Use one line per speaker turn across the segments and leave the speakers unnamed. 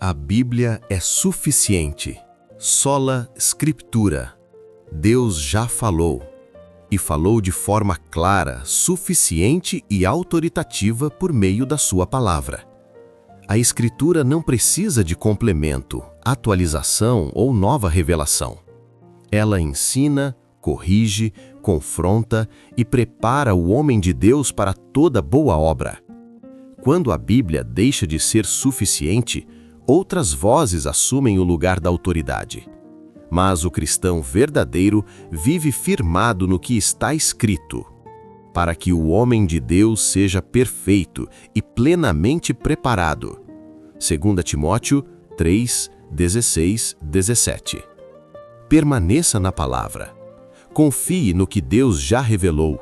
A Bíblia é suficiente. Sola Scriptura. Deus já falou. E falou de forma clara, suficiente e autoritativa por meio da sua palavra. A Escritura não precisa de complemento, atualização ou nova revelação. Ela ensina, corrige, confronta e prepara o homem de Deus para toda boa obra. Quando a Bíblia deixa de ser suficiente, outras vozes assumem o lugar da autoridade. Mas o cristão verdadeiro vive firmado no que está escrito, para que o homem de Deus seja perfeito e plenamente preparado. 2 Timóteo 3, 16, 17. Permaneça na palavra. Confie no que Deus já revelou.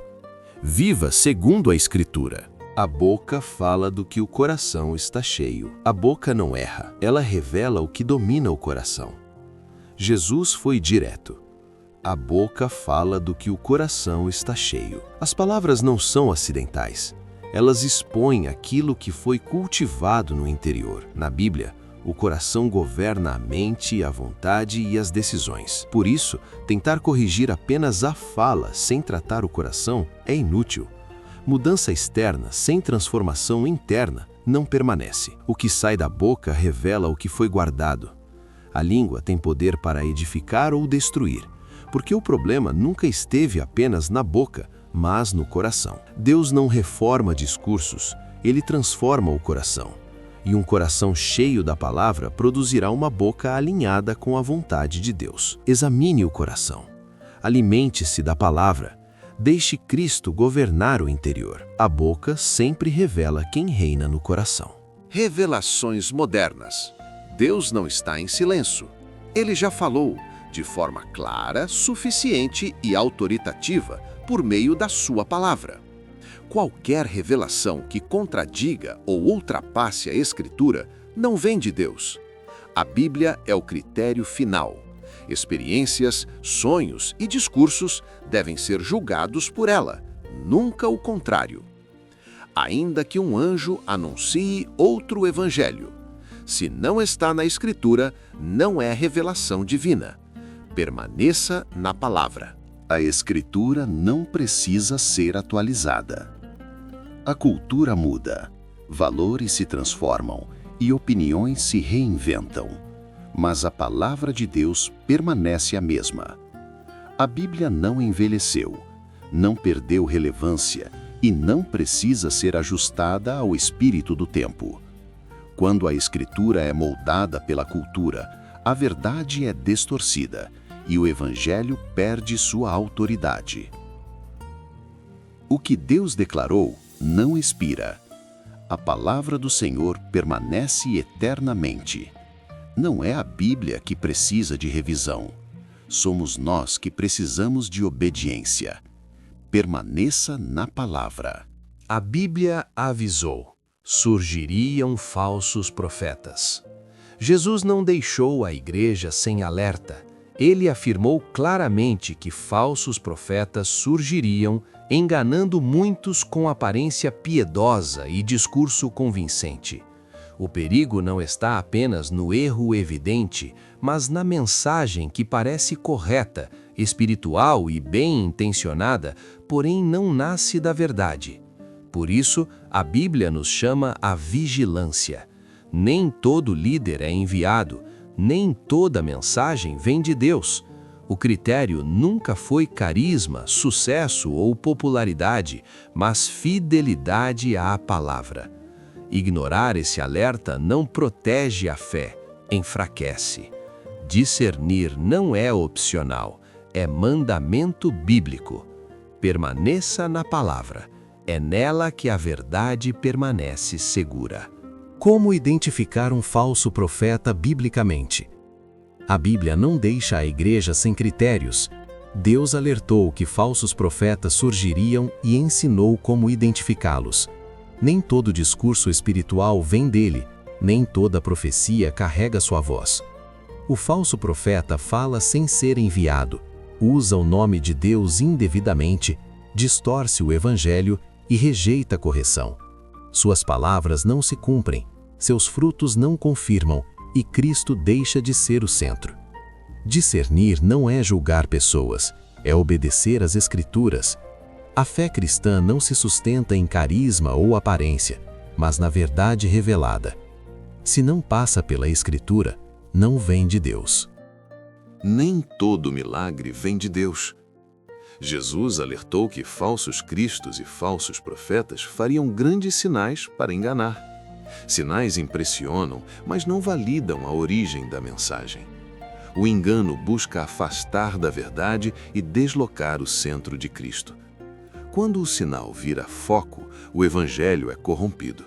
Viva segundo a Escritura.
A boca fala do que o coração está cheio. A boca não erra, ela revela o que domina o coração. Jesus foi direto. A boca fala do que o coração está cheio. As palavras não são acidentais. Elas expõem aquilo que foi cultivado no interior. Na Bíblia, o coração governa a mente, a vontade e as decisões. Por isso, tentar corrigir apenas a fala sem tratar o coração é inútil. Mudança externa sem transformação interna não permanece. O que sai da boca revela o que foi guardado. A língua tem poder para edificar ou destruir, porque o problema nunca esteve apenas na boca, mas no coração. Deus não reforma discursos, ele transforma o coração. E um coração cheio da palavra produzirá uma boca alinhada com a vontade de Deus. Examine o coração. Alimente-se da palavra. Deixe Cristo governar o interior. A boca sempre revela quem reina no coração.
Revelações modernas. Deus não está em silêncio. Ele já falou, de forma clara, suficiente e autoritativa, por meio da sua palavra. Qualquer revelação que contradiga ou ultrapasse a Escritura não vem de Deus. A Bíblia é o critério final. Experiências, sonhos e discursos devem ser julgados por ela, nunca o contrário. Ainda que um anjo anuncie outro evangelho, se não está na Escritura, não é revelação divina. Permaneça na palavra.
A Escritura não precisa ser atualizada. A cultura muda, valores se transformam e opiniões se reinventam, mas a palavra de Deus permanece a mesma. A Bíblia não envelheceu, não perdeu relevância e não precisa ser ajustada ao espírito do tempo. Quando a Escritura é moldada pela cultura, a verdade é distorcida e o Evangelho perde sua autoridade. O que Deus declarou não expira. A palavra do Senhor permanece eternamente. Não é a Bíblia que precisa de revisão. Somos nós que precisamos de obediência. Permaneça na palavra.
A Bíblia avisou: surgiriam falsos profetas. Jesus não deixou a igreja sem alerta. Ele afirmou claramente que falsos profetas surgiriam, enganando muitos com aparência piedosa e discurso convincente. O perigo não está apenas no erro evidente, mas na mensagem que parece correta, espiritual e bem intencionada, porém não nasce da verdade. Por isso, a Bíblia nos chama à vigilância. Nem todo líder é enviado, nem toda mensagem vem de Deus. O critério nunca foi carisma, sucesso ou popularidade, mas fidelidade à palavra. Ignorar esse alerta não protege a fé, enfraquece. Discernir não é opcional, é mandamento bíblico. Permaneça na palavra. É nela que a verdade permanece segura.
Como identificar um falso profeta biblicamente? A Bíblia não deixa a igreja sem critérios. Deus alertou que falsos profetas surgiriam e ensinou como identificá-los. Nem todo discurso espiritual vem dele, nem toda profecia carrega sua voz. O falso profeta fala sem ser enviado, usa o nome de Deus indevidamente, distorce o evangelho e rejeita a correção. Suas palavras não se cumprem, seus frutos não confirmam e Cristo deixa de ser o centro. Discernir não é julgar pessoas, é obedecer às Escrituras. A fé cristã não se sustenta em carisma ou aparência, mas na verdade revelada. Se não passa pela Escritura, não vem de Deus.
Nem todo milagre vem de Deus. Jesus alertou que falsos cristos e falsos profetas fariam grandes sinais para enganar. Sinais impressionam, mas não validam a origem da mensagem. O engano busca afastar da verdade e deslocar o centro de Cristo. Quando o sinal vira foco, o evangelho é corrompido.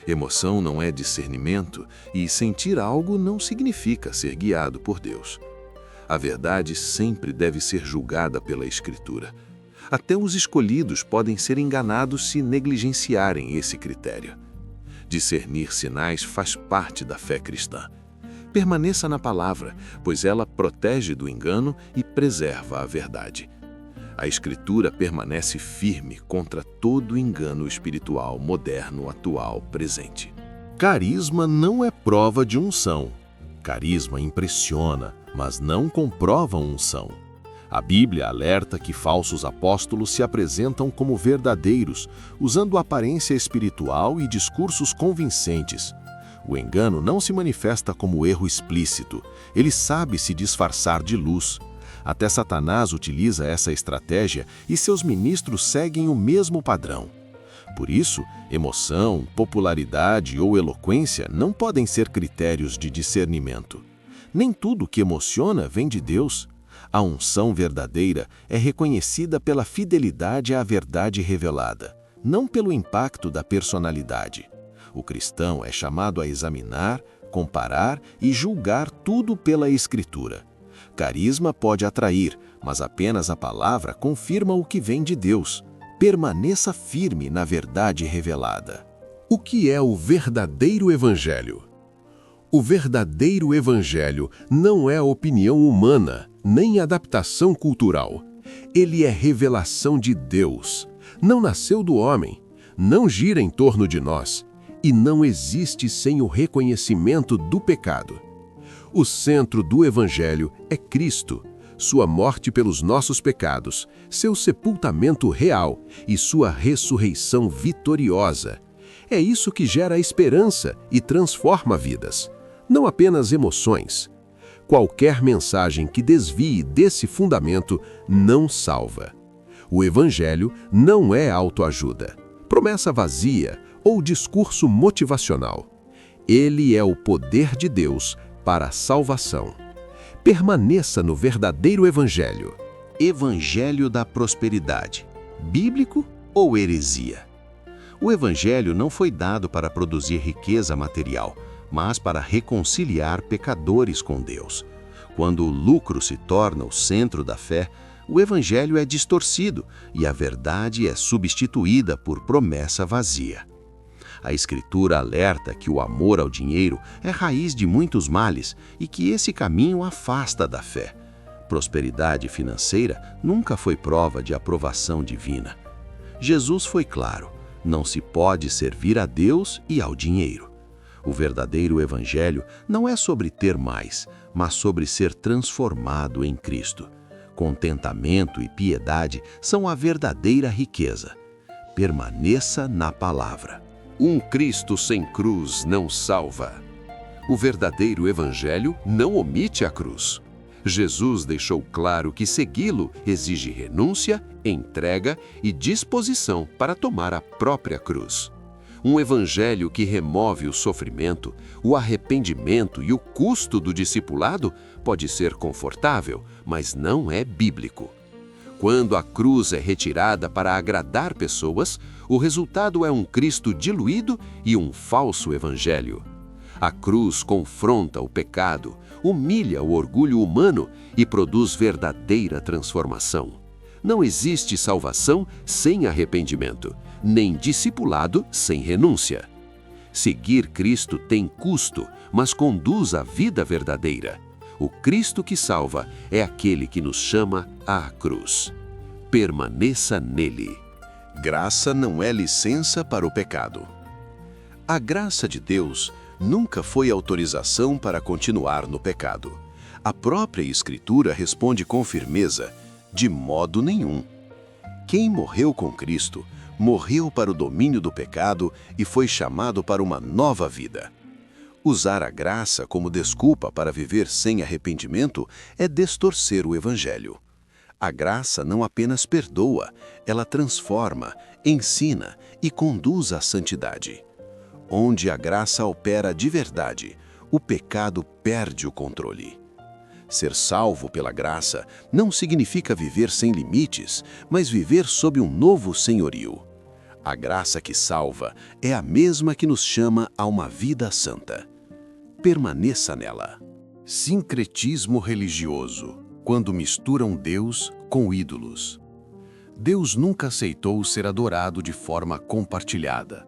Emoção não é discernimento e sentir algo não significa ser guiado por Deus. A verdade sempre deve ser julgada pela Escritura. Até os escolhidos podem ser enganados se negligenciarem esse critério. Discernir sinais faz parte da fé cristã. Permaneça na palavra, pois ela protege do engano e preserva a verdade. A Escritura permanece firme contra todo engano espiritual moderno, atual, presente.
Carisma não é prova de unção. Carisma impressiona, mas não comprova unção. A Bíblia alerta que falsos apóstolos se apresentam como verdadeiros, usando aparência espiritual e discursos convincentes. O engano não se manifesta como erro explícito, ele sabe se disfarçar de luz. Até Satanás utiliza essa estratégia e seus ministros seguem o mesmo padrão. Por isso, emoção, popularidade ou eloquência não podem ser critérios de discernimento. Nem tudo que emociona vem de Deus. A unção verdadeira é reconhecida pela fidelidade à verdade revelada, não pelo impacto da personalidade. O cristão é chamado a examinar, comparar e julgar tudo pela Escritura. Carisma pode atrair, mas apenas a palavra confirma o que vem de Deus. Permaneça firme na verdade revelada.
O que é o verdadeiro evangelho? O verdadeiro evangelho não é opinião humana, nem adaptação cultural. Ele é revelação de Deus. Não nasceu do homem, não gira em torno de nós e não existe sem o reconhecimento do pecado. O centro do evangelho é Cristo, sua morte pelos nossos pecados, seu sepultamento real e sua ressurreição vitoriosa. É isso que gera esperança e transforma vidas, não apenas emoções. Qualquer mensagem que desvie desse fundamento não salva. O evangelho não é autoajuda, promessa vazia ou discurso motivacional. Ele é o poder de Deus para a salvação. Permaneça no verdadeiro evangelho.
Evangelho da prosperidade, bíblico ou heresia? O evangelho não foi dado para produzir riqueza material, mas para reconciliar pecadores com Deus. Quando o lucro se torna o centro da fé, o evangelho é distorcido e a verdade é substituída por promessa vazia. A Escritura alerta que o amor ao dinheiro é raiz de muitos males e que esse caminho afasta da fé. Prosperidade financeira nunca foi prova de aprovação divina. Jesus foi claro: não se pode servir a Deus e ao dinheiro. O verdadeiro evangelho não é sobre ter mais, mas sobre ser transformado em Cristo. Contentamento e piedade são a verdadeira riqueza. Permaneça na palavra.
Um Cristo sem cruz não salva. O verdadeiro evangelho não omite a cruz. Jesus deixou claro que segui-lo exige renúncia, entrega e disposição para tomar a própria cruz. Um evangelho que remove o sofrimento, o arrependimento e o custo do discipulado pode ser confortável, mas não é bíblico. Quando a cruz é retirada para agradar pessoas, o resultado é um Cristo diluído e um falso evangelho. A cruz confronta o pecado, humilha o orgulho humano e produz verdadeira transformação. Não existe salvação sem arrependimento, nem discipulado sem renúncia. Seguir Cristo tem custo, mas conduz à vida verdadeira. O Cristo que salva é aquele que nos chama à cruz. Permaneça nele.
Graça não é licença para o pecado.
A graça de Deus
nunca foi autorização para continuar no pecado. A própria Escritura responde com firmeza: de modo nenhum. Quem morreu com Cristo, morreu para o domínio do pecado e foi chamado para uma nova vida. Usar a graça como desculpa para viver sem arrependimento é distorcer o Evangelho. A graça não apenas perdoa, ela transforma, ensina e conduz à santidade. Onde a graça opera de verdade, o pecado perde o controle. Ser salvo pela graça não significa viver sem limites, mas viver sob um novo senhorio. A graça que salva é a mesma que nos chama a uma vida santa. Permaneça nela. Sincretismo religioso, quando misturam Deus com ídolos. Deus nunca aceitou ser adorado de forma compartilhada.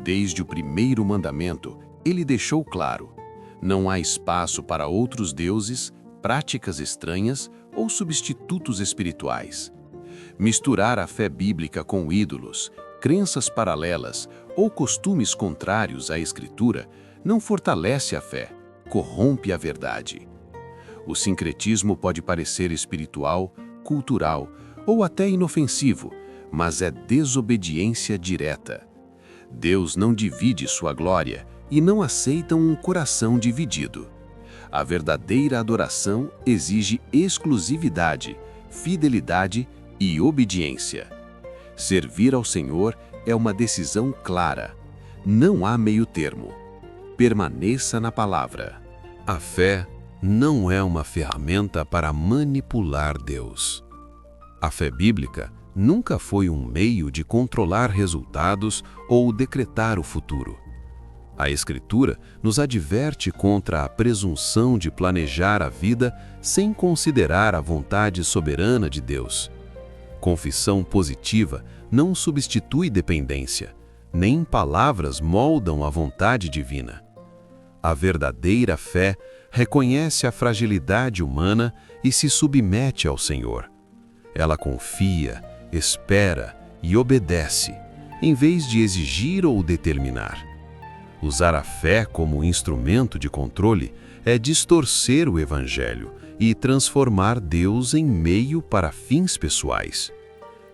Desde o primeiro mandamento, ele deixou claro: não há espaço para outros deuses, práticas estranhas ou substitutos espirituais. Misturar a fé bíblica com ídolos, crenças paralelas ou costumes contrários à Escritura não fortalece a fé, corrompe a verdade. O sincretismo pode parecer espiritual, cultural ou até inofensivo, mas é desobediência direta. Deus não divide sua glória e não aceita um coração dividido. A verdadeira adoração exige exclusividade, fidelidade e obediência. Servir ao Senhor é uma decisão clara. Não há meio-termo. Permaneça na palavra. A fé não é uma ferramenta para manipular Deus. A fé bíblica nunca foi um meio de controlar resultados ou decretar o futuro. A Escritura nos adverte contra a presunção de planejar a vida sem considerar a vontade soberana de Deus. Confissão positiva não substitui dependência, nem palavras moldam a vontade divina. A verdadeira fé reconhece a fragilidade humana e se submete ao Senhor. Ela confia, espera e obedece, em vez de exigir ou determinar. Usar a fé como instrumento de controle é distorcer o Evangelho e transformar Deus em meio para fins pessoais.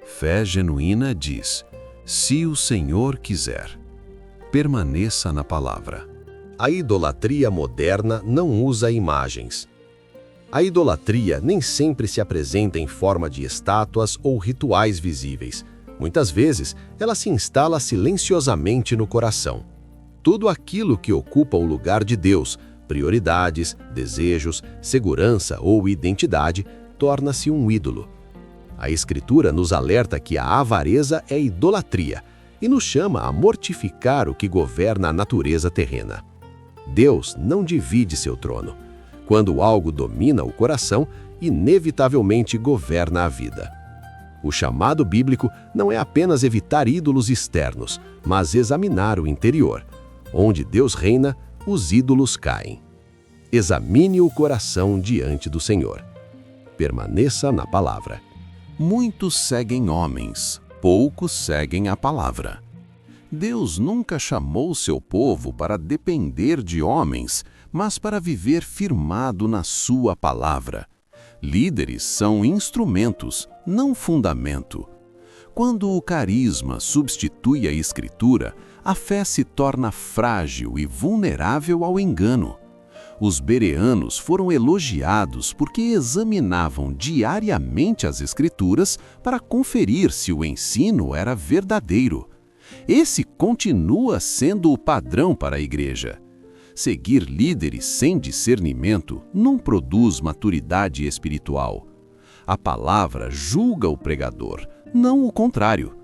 Fé genuína diz: se o Senhor quiser. Permaneça na palavra.
A idolatria moderna não usa imagens. A idolatria nem sempre se apresenta em forma de estátuas ou rituais visíveis. Muitas vezes, ela se instala silenciosamente no coração. Tudo aquilo que ocupa o lugar de Deus, prioridades, desejos, segurança ou identidade, torna-se um ídolo. A Escritura nos alerta que a avareza é idolatria e nos chama a mortificar o que governa a natureza terrena. Deus não divide seu trono. Quando algo domina o coração, inevitavelmente governa a vida. O chamado bíblico não é apenas evitar ídolos externos, mas examinar o interior. Onde Deus reina, os ídolos caem. Examine o coração diante do Senhor. Permaneça na palavra.
Muitos seguem homens, poucos seguem a palavra. Deus nunca chamou seu povo para depender de homens, mas para viver firmado na sua palavra. Líderes são instrumentos, não fundamento. Quando o carisma substitui a Escritura, a fé se torna frágil e vulnerável ao engano. Os bereanos foram elogiados porque examinavam diariamente as Escrituras para conferir se o ensino era verdadeiro. Esse continua sendo o padrão para a igreja. Seguir líderes sem discernimento não produz maturidade espiritual. A palavra julga o pregador, não o contrário.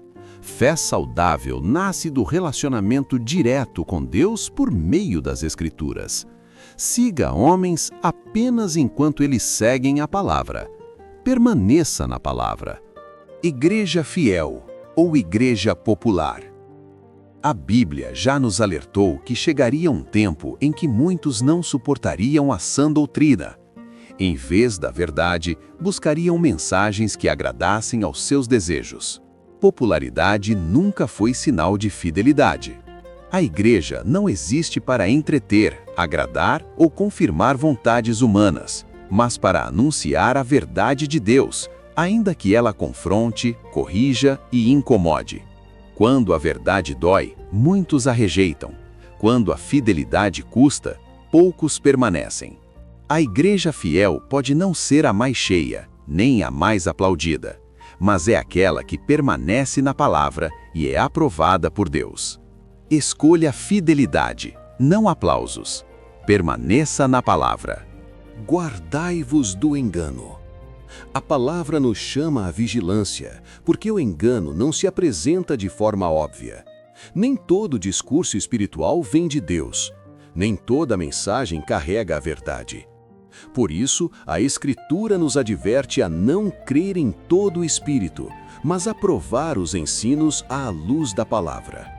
Fé saudável nasce do relacionamento direto com Deus por meio das Escrituras. Siga homens apenas enquanto eles seguem a palavra. Permaneça na palavra. Igreja fiel ou igreja popular. A Bíblia já nos alertou que chegaria um tempo em que muitos não suportariam a sã doutrina. Em vez da verdade, buscariam mensagens que agradassem aos seus desejos. Popularidade nunca foi sinal de fidelidade.
A igreja não existe para entreter, agradar ou confirmar vontades humanas, mas para anunciar a verdade de Deus, ainda que ela confronte, corrija e incomode. Quando a verdade dói, muitos a rejeitam. Quando a fidelidade custa, poucos permanecem. A igreja fiel pode não ser a mais cheia, nem a mais aplaudida, mas é aquela que permanece na palavra e é aprovada por Deus. Escolha fidelidade, não aplausos. Permaneça na palavra.
Guardai-vos do engano. A palavra nos chama à vigilância, porque o engano não se apresenta de forma óbvia. Nem todo discurso espiritual vem de Deus. Nem toda mensagem carrega a verdade. Por isso, a Escritura nos adverte a não crer em todo o Espírito, mas a provar os ensinos à luz da palavra.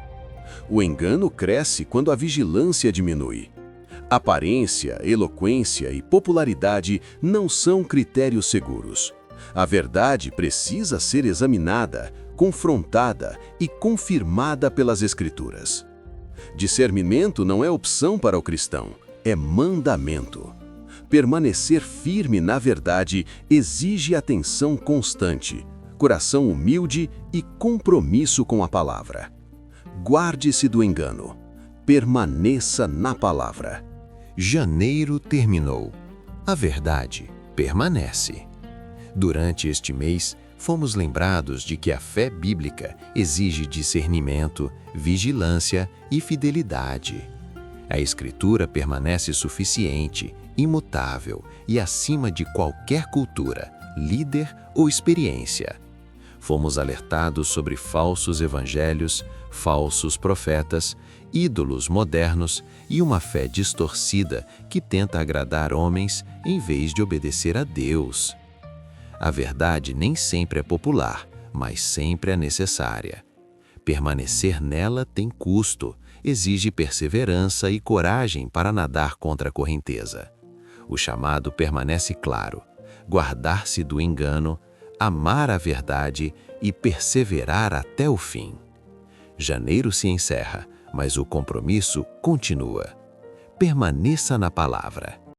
O engano cresce quando a vigilância diminui. Aparência, eloquência e popularidade não são critérios seguros. A verdade precisa ser examinada, confrontada e confirmada pelas Escrituras. Discernimento não é opção para o cristão, é mandamento. Permanecer firme na verdade exige atenção constante, coração humilde e compromisso com a palavra. Guarde-se do engano. Permaneça na palavra.
Janeiro terminou. A verdade permanece. Durante este mês, fomos lembrados de que a fé bíblica exige discernimento, vigilância e fidelidade. A Escritura permanece suficiente, imutável e acima de qualquer cultura, líder ou experiência. Fomos alertados sobre falsos evangelhos, falsos profetas, ídolos modernos e uma fé distorcida que tenta agradar homens em vez de obedecer a Deus. A verdade nem sempre é popular, mas sempre é necessária. Permanecer nela tem custo, exige perseverança e coragem para nadar contra a correnteza. O chamado permanece claro: guardar-se do engano, amar a verdade e perseverar até o fim. Janeiro se encerra, mas o compromisso continua. Permaneça na palavra.